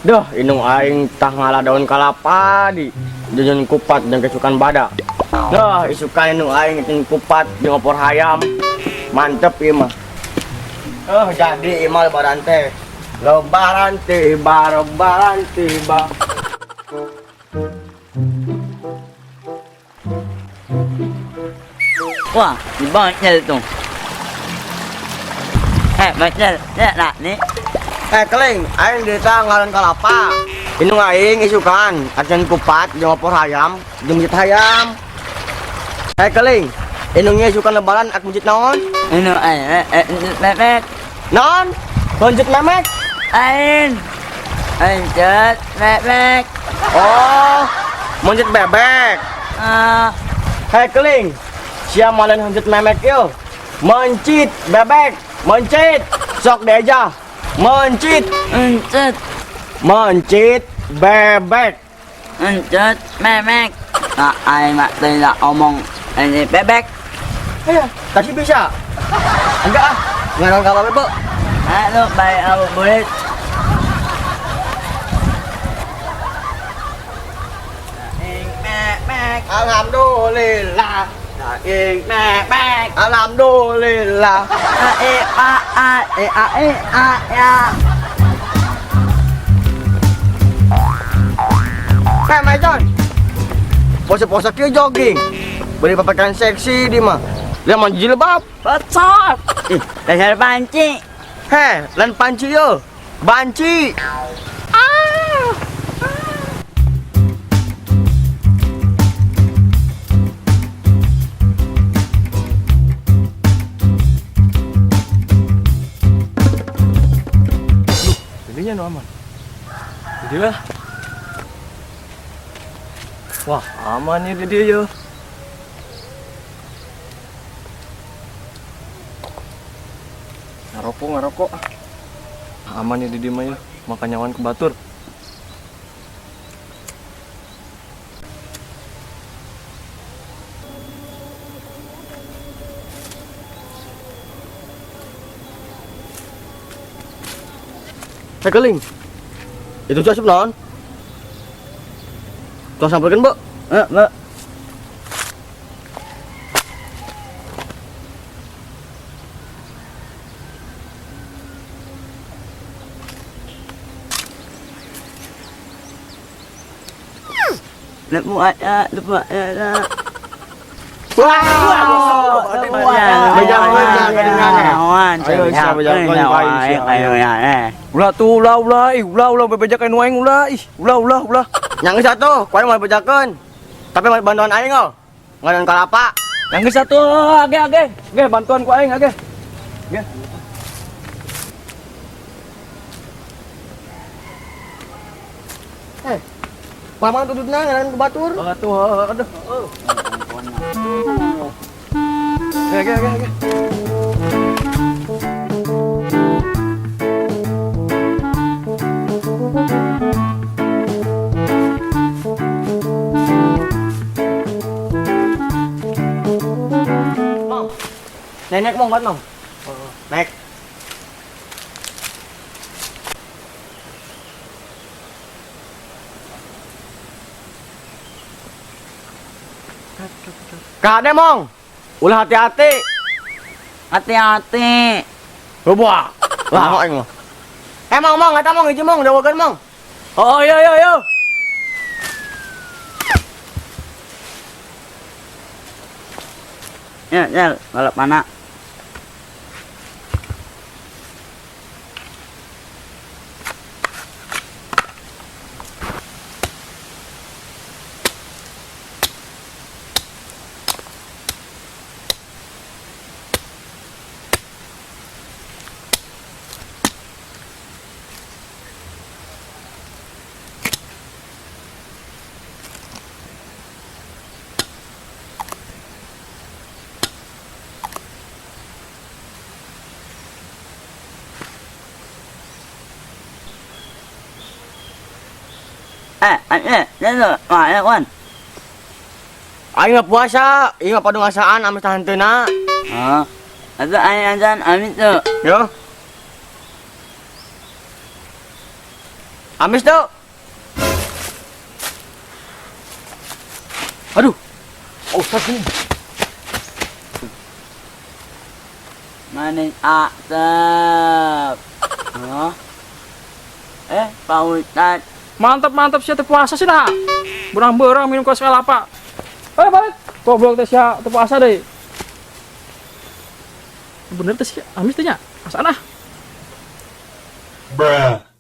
Dah, inung aing tah ngalah daun kalapa di jajan kupat dan kesukaan badak. Dah, isukan inung aing jajan kupat jeung opor hayam. Mantep ieu mah. Jadi ieu mah lebaran teh. Lebaran tiba, lebaran tiba. Wah, di bawahnya itu. Baca, lihat lah nih. Keling, aing dita ngaran kalapa. Inung aing isukan jajan kupat jeung opor hayam, jeung mejit hayam. Keling, inungnya isukan lebaran ak mejit naon? Ini bebek. Non, lanjut memek. Ain. Lanjut bebek. Oh, lanjut bebek. Keling, siapa malan lanjut memek yo? Mencit bebek, mencit. Sok deja. Mencit. Lanjut. Mencit bebek. Lanjut bebek. Nah, ain mak tidak omong ini bebek. Tadi bisa. Enggak ah. Nggak apa-apa, Bu. Halo, baik aku boleh. Alhamdulillah. Daing bebek. Alhamdulillah. Ya. Mai John. Pose-pose kia jogging. Beri pakaian seksi di mah. Lihat mah jilbab. Betul. Dasar panci. Lan panci yo. Banci. Jadinya no aman. Jadi lah. Wah, aman ya dia yo. Ngarokok. Aman ya di mah ya. Makan nyawan ke batur. Keling. Itu Joseph non. Kau sampaikan, Bu. Mbak. Lepas ada. Ulah bebejakeun aing ulah. Yang satu, kuaing mau bejakeun. Tapi mau bantuan aing oh. Ngaran kalapa. Yang satu age. Ge bantuan ku aing age. Ge. Paman dudukna ngaran ke batur. Aduh. Ge. Nenek mong bat mong. Naik. Kade mong. Ulah hati-hati. Hati-hati. Bubuk. Lah aing mah. Mong eta mong hiji mong dawakeun mong. Oh, yo. Ya, balap mana? Wan. Aing mah puasa, ieu mah padungasaan ame tahanteuna. Ada azan amin tuh. Yo. Amis tuh. Aduh. Oh, Ustaz ini. Maning asap. Hah? Pak Ustadz. Mantap sih teu puasa sih dah. Berang-berang minum kos kelapa. Balik. Goblok teh sia teu puasa deui. Bener teh sih, amis teh nya. Asana. Bruh.